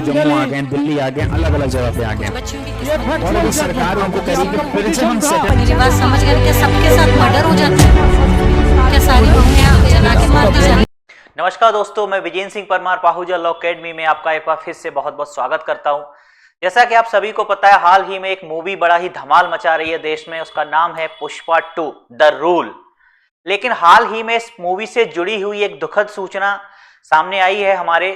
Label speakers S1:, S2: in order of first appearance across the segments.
S1: जम्मू आ गए, दिल्ली आ गए, अलग अलग जगह पे आ गए और अभी सरकार उनको कह रही है फिर से हम
S2: मेरी बात समझ गए? क्या सबके साथ मर्डर हो जाता है? क्या सारी बहुएं जला के मार दी जाती?
S3: नमस्कार दोस्तों, मैं विजेंद्र सिंह परमार पाहुजा लॉ अकेडमी में आपका एक बार फिर से बहुत बहुत स्वागत करता हूं। जैसा कि आप सभी को पता है, हाल ही में एक मूवी बड़ा ही धमाल मचा रही है देश में। उसका नाम है पुष्पा 2 द रूल। लेकिन हाल ही में इस मूवी से जुड़ी हुई एक दुखद सूचना सामने आई है हमारे।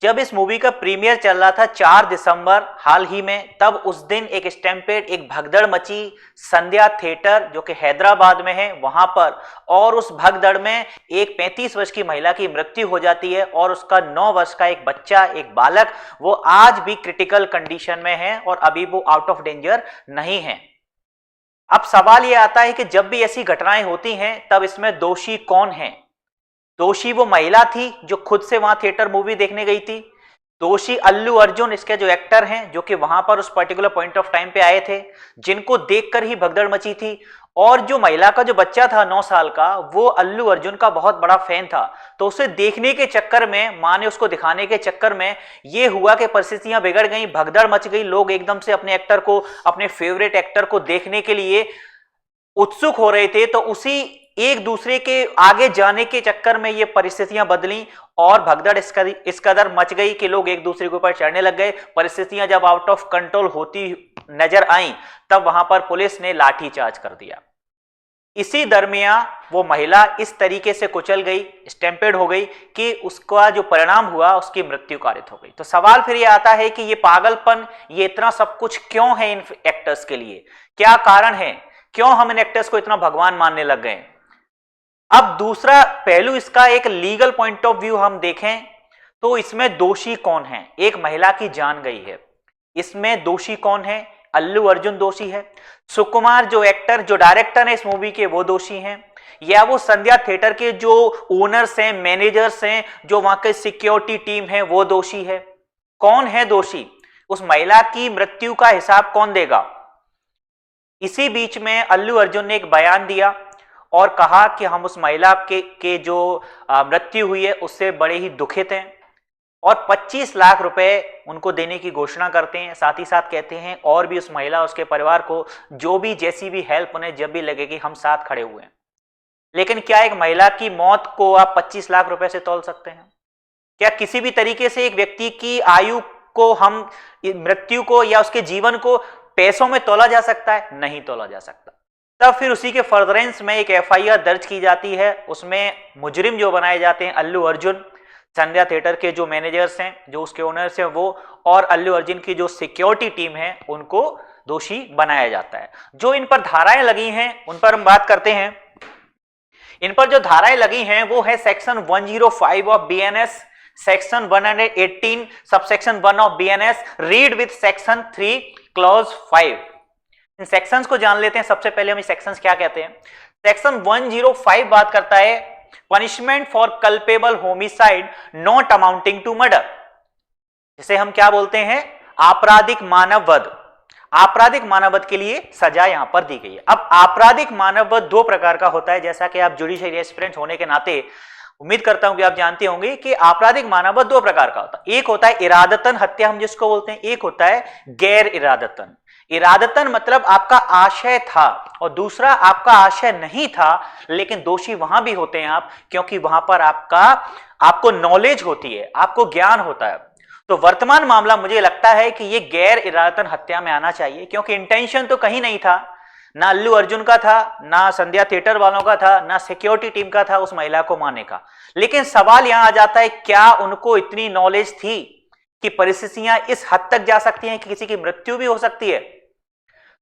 S3: जब इस मूवी का प्रीमियर चल रहा था 4 दिसंबर हाल ही में, तब उस दिन एक स्टैम्पेड, एक भगदड़ मची संध्या थिएटर जो कि हैदराबाद में है वहां पर, और उस भगदड़ में एक 35 वर्ष की महिला की मृत्यु हो जाती है और उसका 9 वर्ष का एक बच्चा, एक बालक, वो आज भी क्रिटिकल कंडीशन में है और अभी वो आउट ऑफ डेंजर नहीं है। अब सवाल ये आता है कि जब भी ऐसी घटनाएं होती हैं तब इसमें दोषी कौन है? दोषी वो महिला थी जो खुद से वहां थिएटर मूवी देखने गई थी। दोषी अल्लू अर्जुन, इसके जो एक्टर हैं, जो कि वहां पर उस पर्टिकुलर पॉइंट ऑफ टाइम पे आए थे, जिनको देखकर ही भगदड़ मची थी। और जो महिला का जो बच्चा था 9 साल का, वो अल्लू अर्जुन का बहुत बड़ा फैन था। तो उसे देखने के चक्कर में, मां ने उसको दिखाने के चक्कर में ये हुआ कि परिस्थितियां बिगड़ गई, भगदड़ मच गई। लोग एकदम से अपने एक्टर को, अपने फेवरेट एक्टर को देखने के लिए उत्सुक हो रहे थे। तो उसी एक दूसरे के आगे जाने के चक्कर में ये परिस्थितियां बदली और भगदड़ इस कदर मच गई कि लोग एक दूसरे के ऊपर चढ़ने लग गए। परिस्थितियां जब आउट ऑफ कंट्रोल होती नजर आई तब वहां पर पुलिस ने लाठीचार्ज कर दिया। इसी दरमियान वो महिला इस तरीके से कुचल गई, स्टैम्पेड हो गई कि उसका जो परिणाम हुआ, उसकी मृत्यु कारित हो गई। तो सवाल फिर ये आता है कि ये पागलपन, ये इतना सब कुछ क्यों है इन एक्टर्स के लिए? क्या कारण है? क्यों हम इन एक्टर्स को इतना भगवान मानने लग गए? अब दूसरा पहलू इसका, एक लीगल पॉइंट ऑफ व्यू हम देखें तो इसमें दोषी कौन है? एक महिला की जान गई है, इसमें दोषी कौन है? अल्लू अर्जुन दोषी है, सुकुमार जो एक्टर, जो डायरेक्टर है इस मूवी के, वो दोषी हैं, या वो संध्या थिएटर के जो ओनर्स हैं, मैनेजर्स हैं, जो वहां के सिक्योरिटी टीम है, वो दोषी है? कौन है दोषी? उस महिला की मृत्यु का हिसाब कौन देगा? इसी बीच में अल्लू अर्जुन ने एक बयान दिया और कहा कि हम उस महिला के जो मृत्यु हुई है उससे बड़े ही दुखित हैं और 25 लाख रुपए उनको देने की घोषणा करते हैं। साथ ही साथ कहते हैं और भी उस महिला, उसके परिवार को जो भी, जैसी भी हेल्प उन्हें जब भी लगेगी, हम साथ खड़े हुए हैं। लेकिन क्या एक महिला की मौत को आप 25 लाख रुपए से तौल सकते हैं? क्या किसी भी तरीके से एक व्यक्ति की आयु को, हम मृत्यु को या उसके जीवन को पैसों में तोला जा सकता है? नहीं तोला जा सकता। तब फिर उसी के फर्दरेंस में एक एफआईआर दर्ज की जाती है। उसमें मुजरिम जो बनाए जाते हैं अल्लू अर्जुन, संध्या थिएटर के जो मैनेजर्स हैं, जो उसके ओनर्स हैं वो, और अल्लू अर्जुन की जो सिक्योरिटी टीम है, उनको दोषी बनाया जाता है। जो इन पर धाराएं लगी हैं उन पर हम बात करते हैं। इन पर जो धाराएं लगी हैं वो है section 105 of BNS, section 118 subsection 1 of BNS, read with section 3 clause 5। In sections को जान लेते हैं। सबसे पहले हम इस सेक्शंस क्या कहते हैं। सेक्शन 105 बात करता है punishment for culpable homicide not amounting to murder, जिसे हम क्या बोलते हैं? आपराधिक मानव वध। आपराधिक मानव वध के लिए सजा यहां पर दी गई है। अब आपराधिक मानव वध 2 प्रकार का होता है। जैसा कि आप जुडिशियल एस्पिरेंट होने के नाते उम्मीद करता हूं कि आप जानते होंगे कि आपराधिक मानव वध 2 प्रकार का होता है। एक होता है इरादतन हत्या, हम जिसको बोलते हैं, एक होता है गैर इरादतन। इरादतन मतलब आपका आशय था, और दूसरा आपका आशय नहीं था, लेकिन दोषी वहां भी होते हैं आप, क्योंकि वहां पर आपको नॉलेज होती है, आपको ज्ञान होता है। तो वर्तमान मामला मुझे लगता है कि यह गैर इरादतन हत्या में आना चाहिए, क्योंकि इंटेंशन तो कहीं नहीं था, ना अल्लू अर्जुन का था, ना संध्या थिएटर वालों का था, ना सिक्योरिटी टीम का था उस महिला को मारने का। लेकिन सवाल यहां आ जाता है, क्या उनको इतनी नॉलेज थी कि परिस्थितियां इस हद तक जा सकती हैं कि किसी की मृत्यु भी हो सकती है?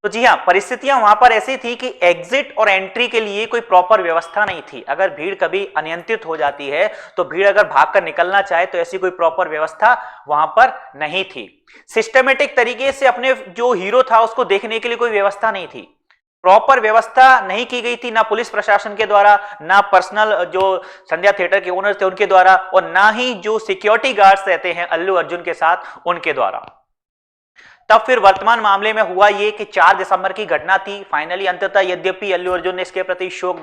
S3: तो जी हां, परिस्थितियां वहां पर ऐसी थी कि एग्जिट और एंट्री के लिए कोई प्रॉपर व्यवस्था नहीं थी। अगर भीड़ कभी अनियंत्रित हो जाती है, तो भीड़ अगर भागकर निकलना चाहे तो ऐसी कोई प्रॉपर व्यवस्था वहां पर नहीं थी। सिस्टमेटिक तरीके से अपने जो हीरो था उसको देखने के लिए कोई व्यवस्था नहीं थी। प्रॉपर व्यवस्था नहीं की गई थी, ना पुलिस प्रशासन के द्वारा, ना पर्सनल जो संध्या थिएटर के ओनर थे उनके द्वारा, और ना ही जो सिक्योरिटी गार्ड्स रहते हैं अल्लू अर्जुन के साथ, उनके द्वारा। तब फिर वर्तमान मामले में हुआ ये कि 4 दिसंबर की घटना थी। फाइनली अंततः, यद्यपि अल्लू अर्जुन ने इसके प्रति शोक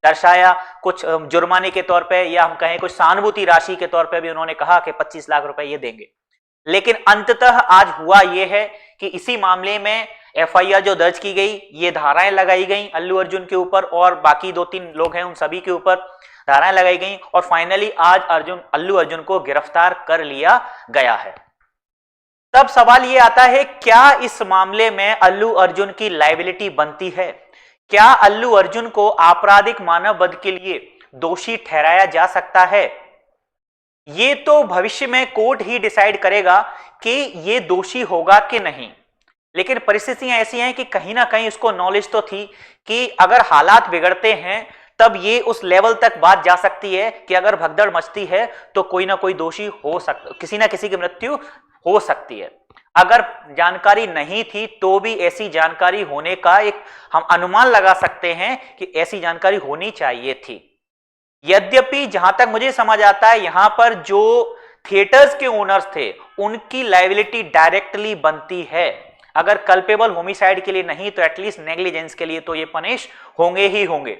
S3: दर्शाया, कुछ जुर्माने के तौर पे, या हम कहें कुछ सहानुभूति राशि के तौर पे भी उन्होंने कहा कि 25 लाख रुपए ये देंगे, लेकिन अंततः आज हुआ यह है कि इसी मामले में एफआईआर जो दर्ज की गई, ये धाराएं लगाई गई अल्लू अर्जुन के ऊपर और बाकी 2-3 लोग हैं उन सभी के ऊपर धाराएं लगाई गई और फाइनली आज अल्लू अर्जुन को गिरफ्तार कर लिया गया है। तब सवाल ये आता है, क्या इस मामले में अल्लू अर्जुन की लायबिलिटी बनती है? क्या अल्लू अर्जुन को आपराधिक मानव वध के लिए दोषी ठहराया जा सकता है? ये तो भविष्य में कोर्ट ही डिसाइड करेगा कि ये दोषी होगा कि नहीं। लेकिन परिस्थितियां ऐसी हैं कि कहीं ना कहीं उसको नॉलेज तो थी कि अगर हालात बिगड़ते हैं तब ये उस लेवल तक बात जा सकती है कि अगर भगदड़ मचती है तो कोई ना कोई दोषी हो सकता, किसी ना किसी की मृत्यु हो सकती है। अगर जानकारी नहीं थी तो भी ऐसी जानकारी होने का एक हम अनुमान लगा सकते हैं कि ऐसी जानकारी होनी चाहिए थी। यद्यपि जहां तक मुझे समझ आता है, यहां पर जो थिएटर्स के ओनर्स थे उनकी लायबिलिटी डायरेक्टली बनती है। अगर कल्पेबल होमिसाइड के लिए नहीं तो एटलीस्ट नेग्लिजेंस के लिए तो ये पनिश होंगे ही होंगे।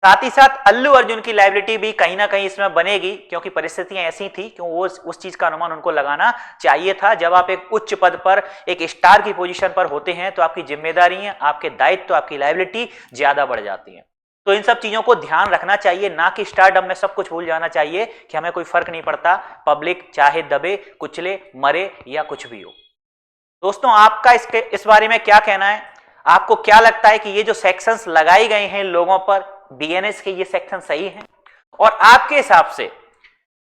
S3: साथ ही साथ अल्लू अर्जुन की लायबिलिटी भी कहीं ना कहीं इसमें बनेगी, क्योंकि परिस्थितियां ऐसी थी कि वो उस चीज का अनुमान उनको लगाना चाहिए था। जब आप एक उच्च पद पर, एक स्टार की पोजीशन पर होते हैं तो आपकी जिम्मेदारियां, आपके दायित्व, आपकी लायबिलिटी ज्यादा बढ़ जाती है। तो इन सब चीजों को ध्यान रखना चाहिए, ना कि स्टारडम में सब कुछ भूल जाना चाहिए कि हमें कोई फर्क नहीं पड़ता, पब्लिक चाहे दबे, कुचले, मरे या कुछ भी हो। दोस्तों, आपका इस बारे में क्या कहना है? आपको क्या लगता है कि ये जो सेक्शंस लगाए गए हैं लोगों पर बीएनएस के, ये सेक्शन सही हैं? और आपके हिसाब से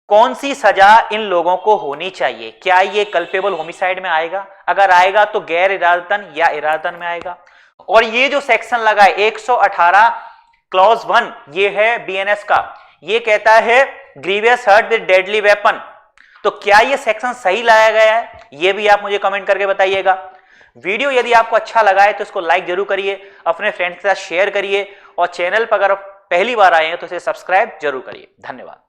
S3: कौन सी सजा इन लोगों को होनी चाहिए? क्या ये कल्पेबल होमिसाइड में आएगा? अगर आएगा तो गैर इरादतन या इरादतन में आएगा? और ये जो सेक्शन लगा है 118 क्लॉज 1, ये है बीएनएस का, ये कहता है grievous hurt with deadly weapon. तो क्या ये सेक्शन सही लाया गया है? ये भी आप मुझे कमेंट करके बताइएगा। वीडियो यदि आपको अच्छा लगा है तो इसको लाइक जरूर करिए, अपने फ्रेंड्स के साथ शेयर करिए और चैनल पर अगर पहली बार आए हैं तो इसे सब्सक्राइब जरूर करिए। धन्यवाद।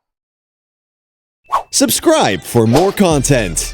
S4: Subscribe for more content.